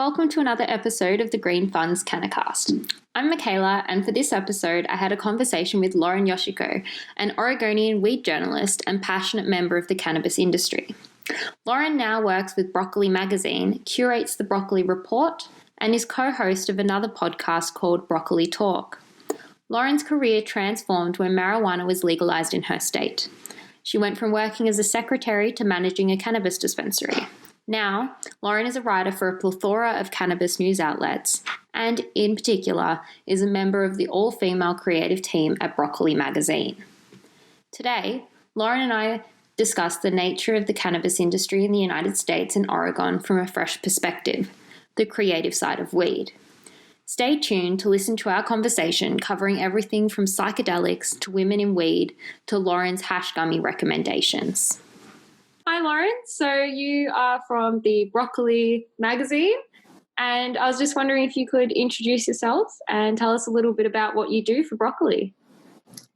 welcome to another episode of the Green Fund's CannaCast. I'm Michaela, and for this episode, I had a conversation with Lauren Yoshiko, an Oregonian weed journalist and passionate member of the cannabis industry. Lauren now works with Broccoli Magazine, curates the Broccoli Report, and is co-host of another podcast called Broccoli Talk. Lauren's career transformed when marijuana was legalized in her state. She went from working as a secretary to managing a cannabis dispensary. Now, Lauren is a writer for a plethora of cannabis news outlets and, in particular, is a member of the all-female creative team at Broccoli Magazine. Today, Lauren and I discuss the nature of the cannabis industry in the United States and Oregon from a fresh perspective, the creative side of weed. Stay tuned to listen to our conversation covering everything from psychedelics to women in weed to Lauren's hash gummy recommendations. Hi, Lauren. So you are from the Broccoli Magazine, and I was just wondering if you could introduce yourself and tell us a little bit about what you do for Broccoli.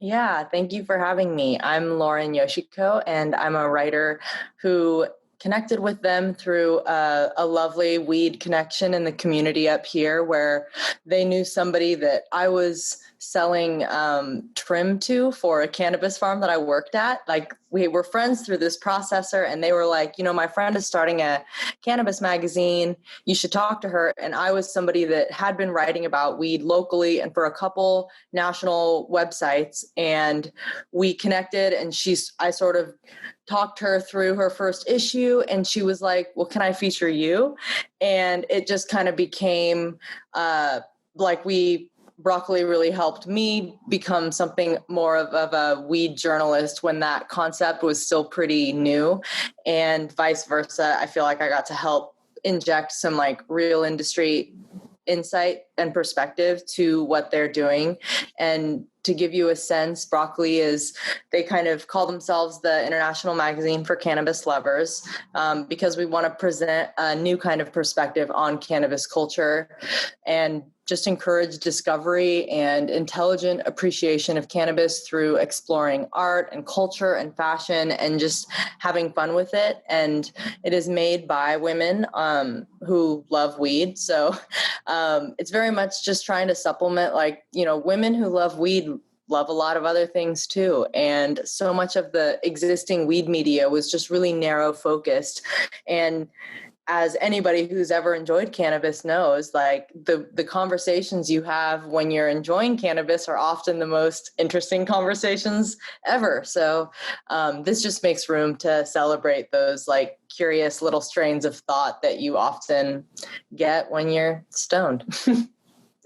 Yeah, thank you for having me. I'm Lauren Yoshiko, and I'm a writer who connected with them through a lovely weed connection in the community up here where they knew somebody that I was selling trim to for a cannabis farm that I worked at. Like, we were friends through this processor, and they were like, my friend is starting a cannabis magazine. You should talk to her. And I was somebody that had been writing about weed locally and for a couple national websites. And we connected, and I sort of talked her through her first issue, and she was like, well, can I feature you? And it just kind of became Broccoli really helped me become something more of a weed journalist when that concept was still pretty new, and vice versa. I feel like I got to help inject some real industry insight and perspective to what they're doing. And to give you a sense, Broccoli they kind of call themselves the international magazine for cannabis lovers, because we want to present a new kind of perspective on cannabis culture and just encourage discovery and intelligent appreciation of cannabis through exploring art and culture and fashion and just having fun with it. And it is made by women who love weed. So it's very much just trying to supplement, women who love weed love a lot of other things too. And so much of the existing weed media was just really narrow focused. And as anybody who's ever enjoyed cannabis knows, the conversations you have when you're enjoying cannabis are often the most interesting conversations ever. So this just makes room to celebrate those curious little strains of thought that you often get when you're stoned.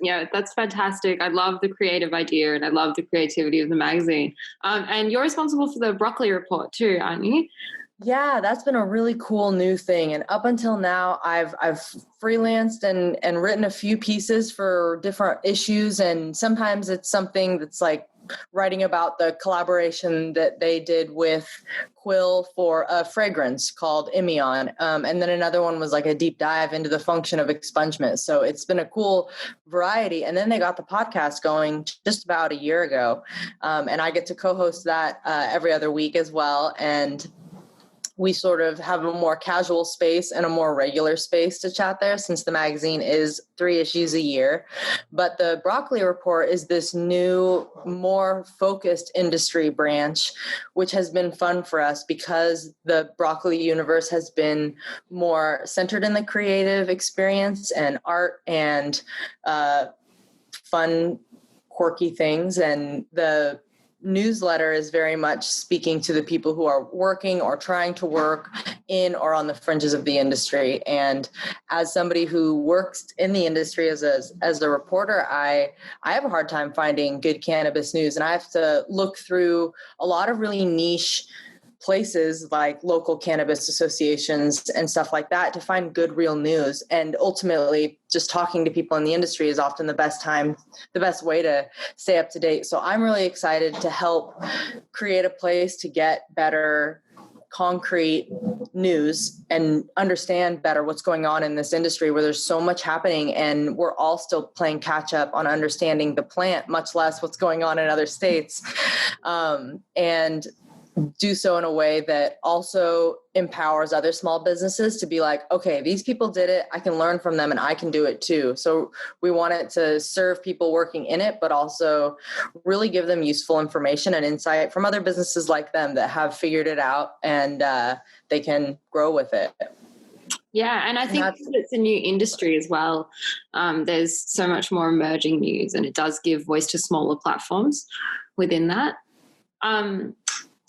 Yeah, that's fantastic. I love the creative idea and I love the creativity of the magazine. And you're responsible for the Broccoli Report too, aren't you? Yeah, that's been a really cool new thing. And up until now, I've freelanced and written a few pieces for different issues. And sometimes it's something that's writing about the collaboration that they did with Quill for a fragrance called Imion. And then another one was a deep dive into the function of expungement. So it's been a cool variety. And then they got the podcast going just about a year ago. And I get to co-host that every other week as well. And we sort of have a more casual space and a more regular space to chat there, since the magazine is 3 issues a year. But the Broccoli Report is this new, more focused industry branch, which has been fun for us because the Broccoli universe has been more centered in the creative experience and art and fun, quirky things. And the newsletter is very much speaking to the people who are working or trying to work in or on the fringes of the industry. And as somebody who works in the industry as a reporter, I have a hard time finding good cannabis news, and I have to look through a lot of really niche places like local cannabis associations and stuff like that to find good, real news. And ultimately, just talking to people in the industry is often the best way to stay up to date. So I'm really excited to help create a place to get better, concrete news and understand better what's going on in this industry where there's so much happening and we're all still playing catch up on understanding the plant, much less what's going on in other states. And do so in a way that also empowers other small businesses to be like, okay, these people did it, I can learn from them and I can do it too. So we want it to serve people working in it, but also really give them useful information and insight from other businesses like them that have figured it out, and they can grow with it. Yeah, and I think it's a new industry as well. There's so much more emerging news, and it does give voice to smaller platforms within that.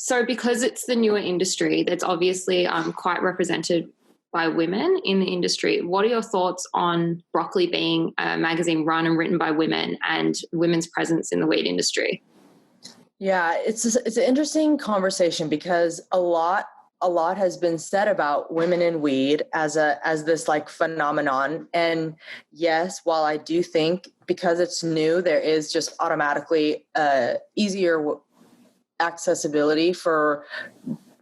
So because it's the newer industry, that's obviously quite represented by women in the industry. What are your thoughts on Broccoli being a magazine run and written by women and women's presence in the weed industry? Yeah, it's an interesting conversation because a lot has been said about women in weed as this like phenomenon. And yes, while I do think because it's new, there is just automatically easier accessibility for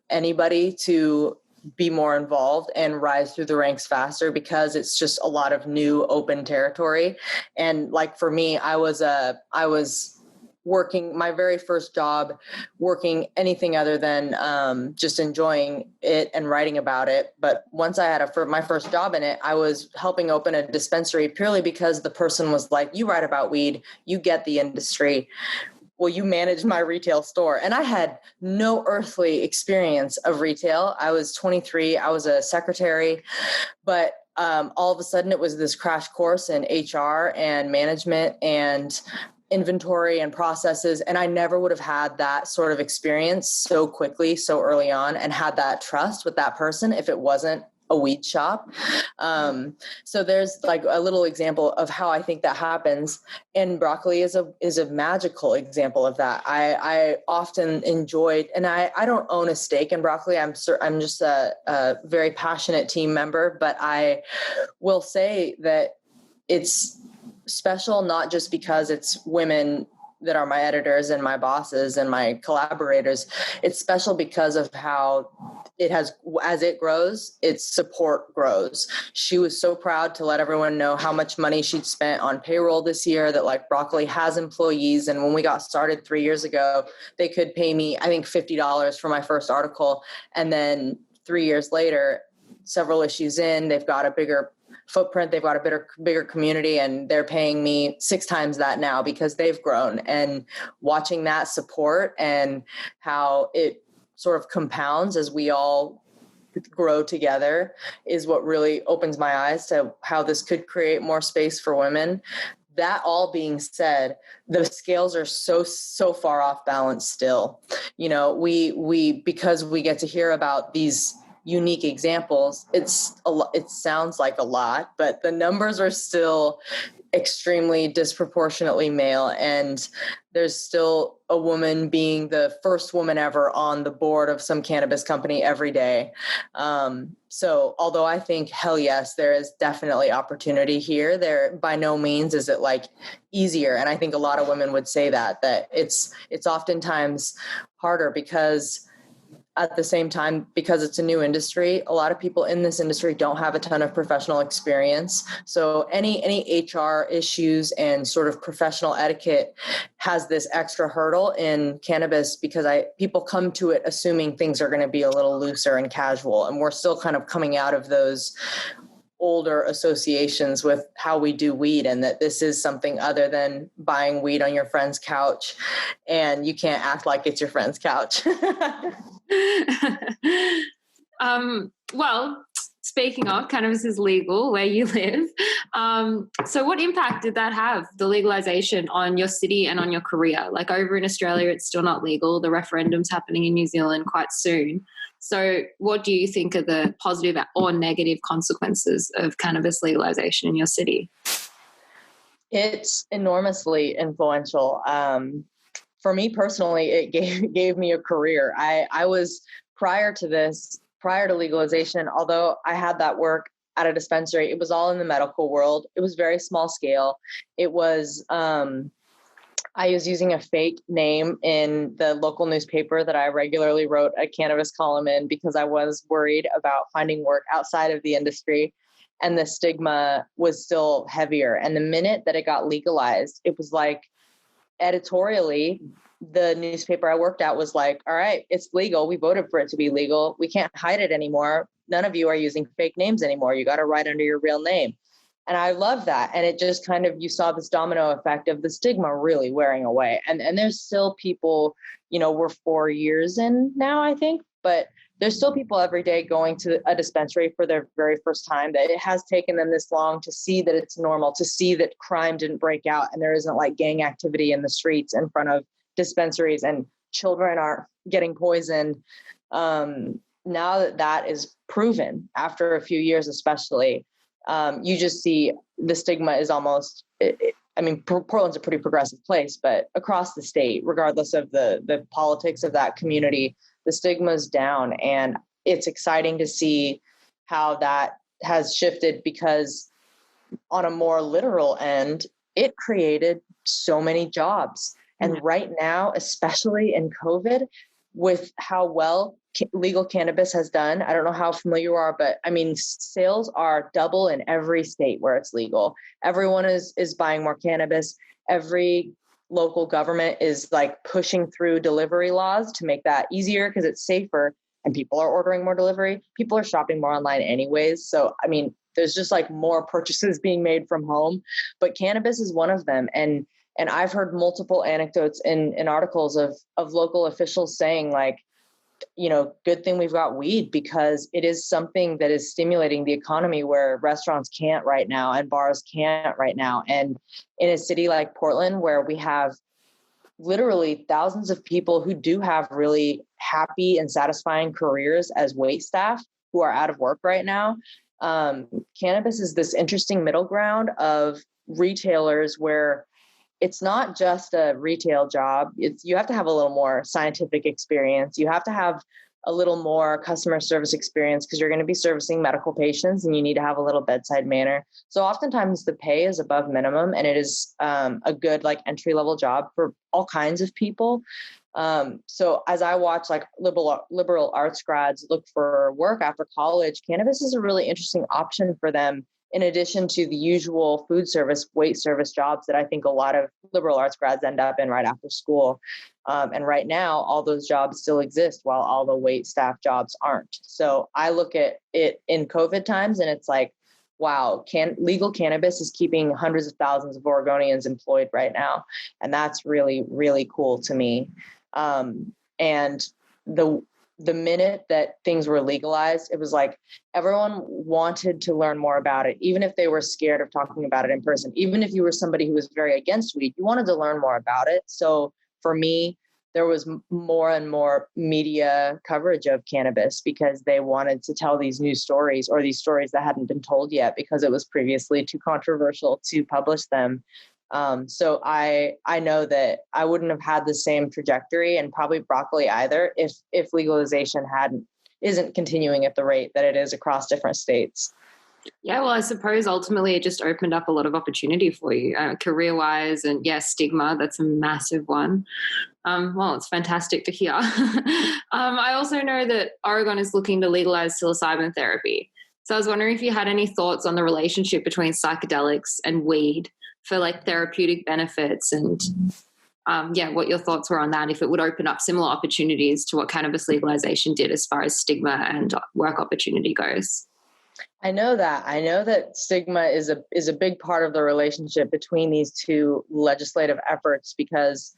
anybody to be more involved and rise through the ranks faster because it's just a lot of new open territory. And like for me, I was working my very first job, working anything other than just enjoying it and writing about it. But once I had my first job in it, I was helping open a dispensary purely because the person was like, you write about weed, you get the industry. Will you manage my retail store? And I had no earthly experience of retail. I was 23. I was a secretary, but all of a sudden it was this crash course in HR and management and inventory and processes. And I never would have had that sort of experience so quickly, so early on, and had that trust with that person if it wasn't a weed shop. So there's like a little example of how I think that happens. And Broccoli is a magical example of that. I often enjoyed, and I don't own a stake in Broccoli. I'm just a very passionate team member, but I will say that it's special, not just because it's women that are my editors and my bosses and my collaborators. It's special because of how it has, as it grows, its support grows. She was so proud to let everyone know how much money she'd spent on payroll this year, that like Broccoli has employees. And when we got started 3 years ago, they could pay me, I think, $50 for my first article. And then 3 years later, several issues in, they've got a bigger footprint, they've got a bigger community, and they're paying me 6 times that now because they've grown. And watching that support and how it sort of compounds as we all grow together is what really opens my eyes to how this could create more space for women. That all being said, the scales are so far off balance still. You know, we because we get to hear about these unique examples, it sounds like a lot, but the numbers are still extremely disproportionately male, and there's still a woman being the first woman ever on the board of some cannabis company every day. So although I think, hell yes, there is definitely opportunity here, there by no means is it like easier. And I think a lot of women would say that it's oftentimes harder because at the same time, because it's a new industry, a lot of people in this industry don't have a ton of professional experience. So any HR issues and sort of professional etiquette has this extra hurdle in cannabis because people come to it assuming things are going to be a little looser and casual. And we're still kind of coming out of those older associations with how we do weed, and that this is something other than buying weed on your friend's couch, and you can't act like it's your friend's couch. Well, speaking of, cannabis is legal where you live. So what impact did that have, the legalization, on your city and on your career? Like over in Australia, it's still not legal. The referendum's happening in New Zealand quite soon. So what do you think are the positive or negative consequences of cannabis legalization in your city? It's enormously influential. For me personally, it gave me a career. I was prior to legalization, although I had that work at a dispensary, it was all in the medical world. It was very small scale. It was, I was using a fake name in the local newspaper that I regularly wrote a cannabis column in because I was worried about finding work outside of the industry, and the stigma was still heavier. And the minute that it got legalized, it was like editorially, the newspaper I worked at was like, all right, it's legal. We voted for it to be legal. We can't hide it anymore. None of you are using fake names anymore. You got to write under your real name. And I love that. And it just kind of, you saw this domino effect of the stigma really wearing away. And there's still people, we're 4 years in now, I think, but there's still people every day going to a dispensary for their very first time, that it has taken them this long to see that it's normal, to see that crime didn't break out and there isn't like gang activity in the streets in front of dispensaries and children aren't getting poisoned. Now that is proven after a few years, especially, you just see the stigma is almost, Portland's a pretty progressive place, but across the state, regardless of the politics of that community, the stigma's down. And it's exciting to see how that has shifted, because on a more literal end, it created so many jobs. And right now, especially in COVID, with how well legal cannabis has done, I don't know how familiar you are, but sales are double in every state where it's legal. Everyone is buying more cannabis. Every local government is like pushing through delivery laws to make that easier because it's safer, and people are ordering more delivery. People are shopping more online anyways. So, there's just like more purchases being made from home, but cannabis is one of them. And I've heard multiple anecdotes in articles of local officials saying like, good thing we've got weed, because it is something that is stimulating the economy where restaurants can't right now and bars can't right now. And in a city like Portland, where we have literally thousands of people who do have really happy and satisfying careers as wait staff who are out of work right now, cannabis is this interesting middle ground of retailers where it's not just a retail job. You have to have a little more scientific experience. You have to have a little more customer service experience, because you're going to be servicing medical patients and you need to have a little bedside manner. So oftentimes the pay is above minimum, and it is a good like entry level job for all kinds of people. So as I watch like liberal arts grads look for work after college, cannabis is a really interesting option for them, in addition to the usual food service, wait service jobs that I think a lot of liberal arts grads end up in right after school. And right now, all those jobs still exist while all the wait staff jobs aren't. So I look at it in COVID times and it's like, wow, legal cannabis is keeping hundreds of thousands of Oregonians employed right now. And that's really, really cool to me. And the minute that things were legalized, it was like everyone wanted to learn more about it, even if they were scared of talking about it in person. Even if you were somebody who was very against weed, you wanted to learn more about it. So for me, there was more and more media coverage of cannabis, because they wanted to tell these new stories, or these stories that hadn't been told yet because it was previously too controversial to publish them. So I know that I wouldn't have had the same trajectory, and probably broccoli either, if legalization isn't continuing at the rate that it is across different states. Yeah, well, I suppose ultimately it just opened up a lot of opportunity for you, career-wise, and stigma, that's a massive one. Well, it's fantastic to hear. I also know that Oregon is looking to legalize psilocybin therapy. So I was wondering if you had any thoughts on the relationship between psychedelics and weed for like therapeutic benefits, and what your thoughts were on that, if it would open up similar opportunities to what cannabis legalization did as far as stigma and work opportunity goes. I know that stigma is a big part of the relationship between these two legislative efforts, because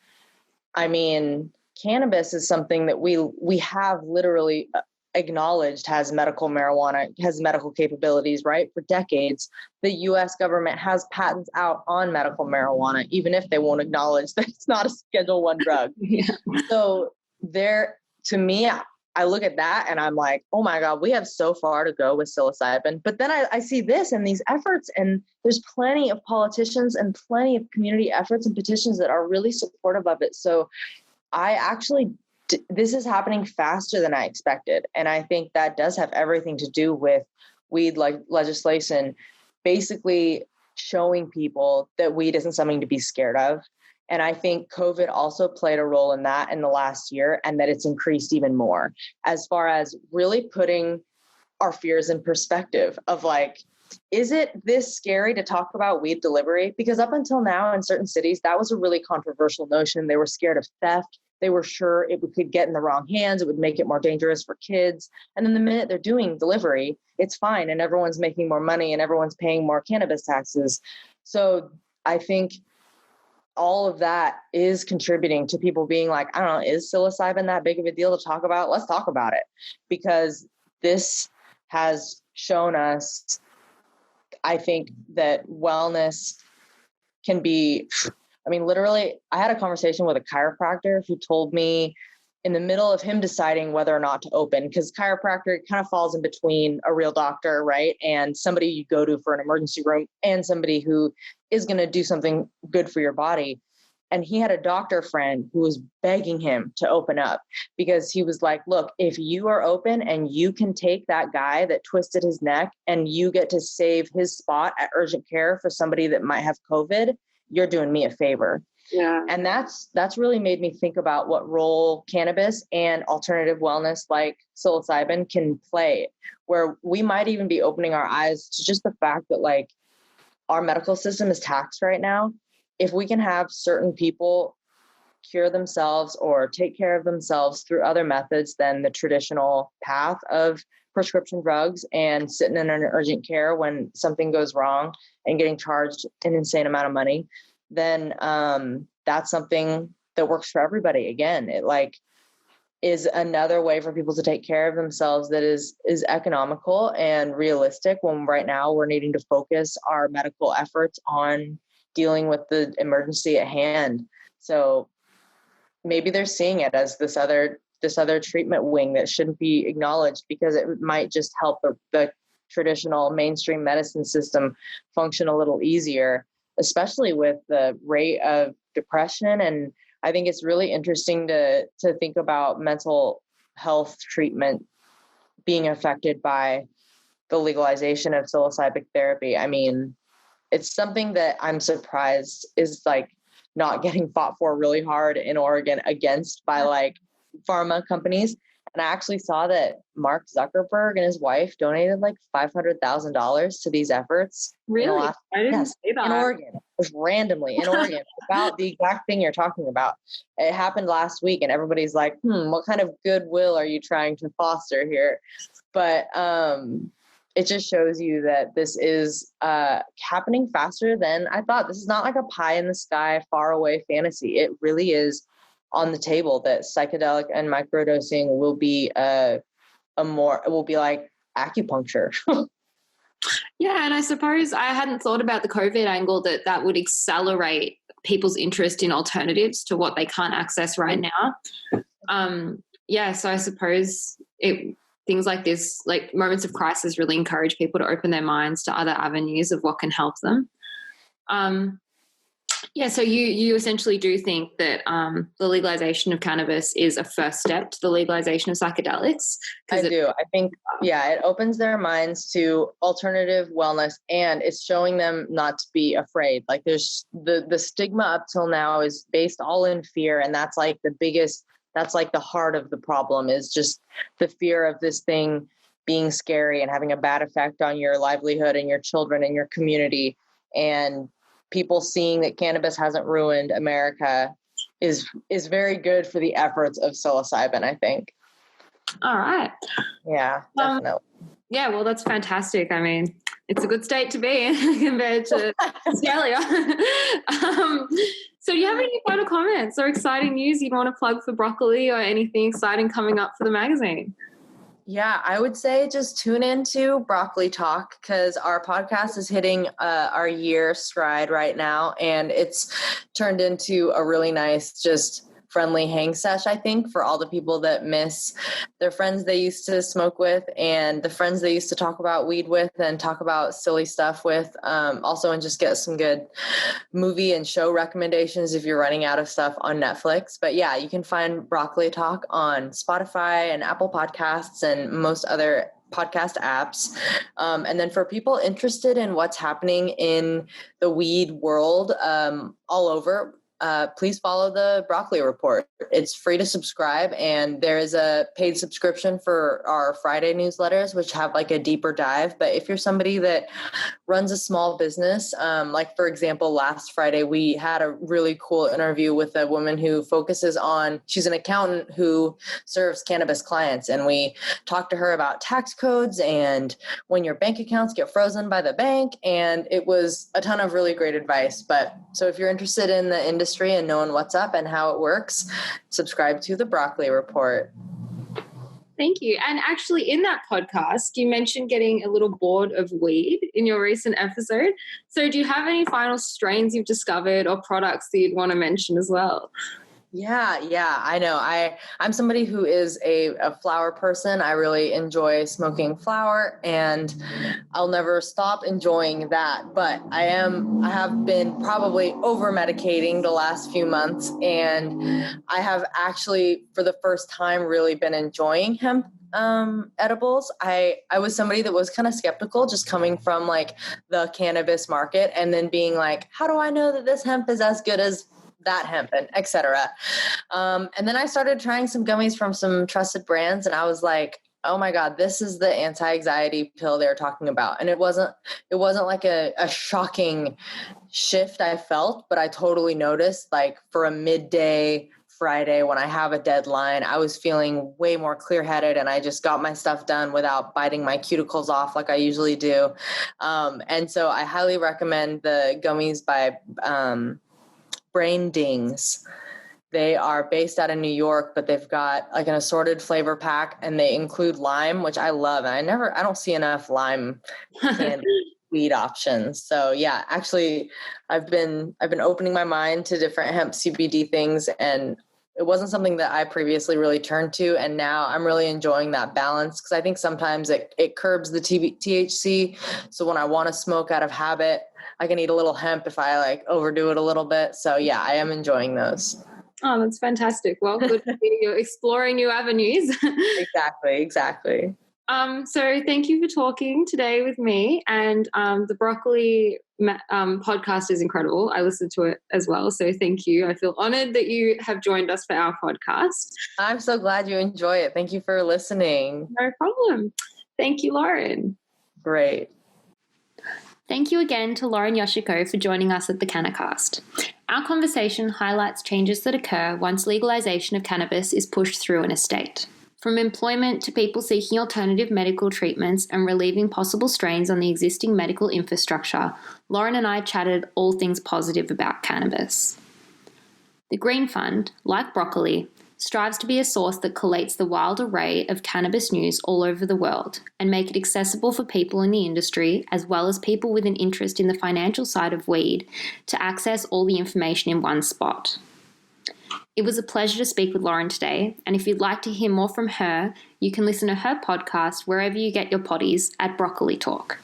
cannabis is something that we have literally acknowledged has medical marijuana, has medical capabilities, right? For decades, the US government has patents out on medical marijuana, even if they won't acknowledge that it's not a Schedule I drug. Yeah. So to me, I look at that and I'm like, oh my God, we have so far to go with psilocybin. But then I see this and these efforts, and there's plenty of politicians and plenty of community efforts and petitions that are really supportive of it. So this is happening faster than I expected. And I think that does have everything to do with weed legislation, basically showing people that weed isn't something to be scared of. And I think COVID also played a role in that in the last year, and that it's increased even more as far as really putting our fears in perspective of like, is it this scary to talk about weed delivery? Because up until now in certain cities, that was a really controversial notion. They were scared of theft. They were sure it could get in the wrong hands. It would make it more dangerous for kids. And then the minute they're doing delivery, it's fine. And everyone's making more money and everyone's paying more cannabis taxes. So I think all of that is contributing to people being like, I don't know, is psilocybin that big of a deal to talk about? Let's talk about it. Because this has shown us, I think, that wellness can be, I mean, literally, I had a conversation with a chiropractor who told me in the middle of him deciding whether or not to open, because chiropractor kind of falls in between a real doctor, right? And somebody you go to for an emergency room and somebody who is going to do something good for your body. And he had a doctor friend who was begging him to open up because he was like, look, if you are open and you can take that guy that twisted his neck and you get to save his spot at urgent care for somebody that might have COVID, you're doing me a favor. Yeah. And that's really made me think about what role cannabis and alternative wellness like psilocybin can play, where we might even be opening our eyes to just the fact that like our medical system is taxed right now. If we can have certain people cure themselves or take care of themselves through other methods than the traditional path of prescription drugs and sitting in an urgent care when something goes wrong and getting charged an insane amount of money, then that's something that works for everybody. Again, it like is another way for people to take care of themselves that is economical and realistic when right now we're needing to focus our medical efforts on dealing with the emergency at hand. So maybe they're seeing it as this other treatment wing that shouldn't be acknowledged because it might just help the traditional mainstream medicine system function a little easier, especially with the rate of depression. And I think it's really interesting to think about mental health treatment being affected by the legalization of psilocybin therapy. I mean, it's something that I'm surprised is like not getting fought for really hard in Oregon against by like pharma companies. And I actually saw that Mark Zuckerberg and his wife donated like $500,000 to these efforts. Really? I didn't see that. In Oregon, just randomly in Oregon about the exact thing you're talking about. It happened last week and everybody's like, what kind of goodwill are you trying to foster here? But it just shows you that this is happening faster than I thought. This is not like a pie in the sky, far away fantasy. It really is on the table that psychedelic and microdosing will be it will be like acupuncture. Yeah, and I suppose I hadn't thought about the COVID angle that would accelerate people's interest in alternatives to what they can't access right now. So I suppose things like this, like moments of crisis, really encourage people to open their minds to other avenues of what can help them. So you essentially do think that the legalization of cannabis is a first step to the legalization of psychedelics? I do. I think, it opens their minds to alternative wellness and it's showing them not to be afraid. Like there's the stigma up till now is based all in fear. And that's like that's like the heart of the problem is just the fear of this thing being scary and having a bad effect on your livelihood and your children and your community. And people seeing that cannabis hasn't ruined America is very good for the efforts of psilocybin, I think. All right. Yeah, definitely. Well, that's fantastic. I mean, it's a good state to be in compared to Australia. So do you have any final comments or exciting news you'd want to plug for Broccoli or anything exciting coming up for the magazine? Yeah, I would say just tune into Broccoli Talk because our podcast is hitting our year stride right now. And it's turned into a really nice, just friendly hang sesh, I think, for all the people that miss their friends they used to smoke with and the friends they used to talk about weed with and talk about silly stuff with. Also, and just get some good movie and show recommendations if you're running out of stuff on Netflix. But yeah, you can find Broccoli Talk on Spotify and Apple Podcasts and most other podcast apps. And then for people interested in what's happening in the weed world all over, please follow the Broccoli Report. It's free to subscribe, and there is a paid subscription for our Friday newsletters, which have like a deeper dive. But if you're somebody that runs a small business, like for example, last Friday, we had a really cool interview with a woman who focuses on, she's an accountant who serves cannabis clients. And we talked to her about tax codes and when your bank accounts get frozen by the bank. And it was a ton of really great advice. But so if you're interested in the industry and knowing what's up and how it works, subscribe to the Broccoli Report. Thank you. And actually in that podcast, you mentioned getting a little bored of weed in your recent episode. So do you have any final strains you've discovered or products that you'd want to mention as well? Yeah, I know. I'm somebody who is a flower person. I really enjoy smoking flower, and I'll never stop enjoying that. But I have been probably over medicating the last few months, and I have actually, for the first time, really been enjoying hemp edibles. I was somebody that was kind of skeptical, just coming from like the cannabis market, and then being like, how do I know that this hemp is as good as that hemp, and et cetera. And then I started trying some gummies from some trusted brands, and I was like, oh my God, this is the anti-anxiety pill they were talking about. And it wasn't like a shocking shift I felt, but I totally noticed, like for a midday Friday when I have a deadline, I was feeling way more clear-headed, and I just got my stuff done without biting my cuticles off like I usually do. And so I highly recommend the gummies by Brain Dings. They are based out of New York, but they've got like an assorted flavor pack, and they include lime, which I love. And I don't see enough lime candy weed options. So yeah, actually I've been opening my mind to different hemp CBD things, and it wasn't something that I previously really turned to. And now I'm really enjoying that balance, because I think sometimes it curbs the THC. So when I want to smoke out of habit, I can eat a little hemp if I like overdo it a little bit. So yeah, I am enjoying those. Oh, that's fantastic. Well, good to hear you're exploring new avenues. Exactly. So thank you for talking today with me. And the Broccoli podcast is incredible. I listened to it as well. So thank you. I feel honored that you have joined us for our podcast. I'm so glad you enjoy it. Thank you for listening. No problem. Thank you, Lauren. Great. Thank you again to Lauren Yoshiko for joining us at the CannaCast. Our conversation highlights changes that occur once legalization of cannabis is pushed through in a state. From employment to people seeking alternative medical treatments and relieving possible strains on the existing medical infrastructure, Lauren and I chatted all things positive about cannabis. The Green Fund, like Broccoli, strives to be a source that collates the wild array of cannabis news all over the world and make it accessible for people in the industry, as well as people with an interest in the financial side of weed, to access all the information in one spot. It was a pleasure to speak with Lauren today, and if you'd like to hear more from her, you can listen to her podcast wherever you get your poddies at Broccoli Talk.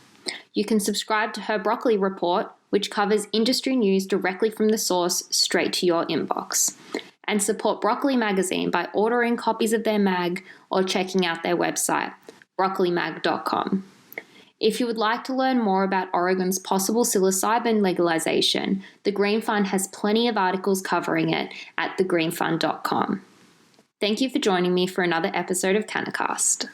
You can subscribe to her Broccoli Report, which covers industry news directly from the source straight to your inbox. And support Broccoli Magazine by ordering copies of their mag or checking out their website, broccolimag.com. If you would like to learn more about Oregon's possible psilocybin legalization, the Green Fund has plenty of articles covering it at thegreenfund.com. Thank you for joining me for another episode of CannaCast.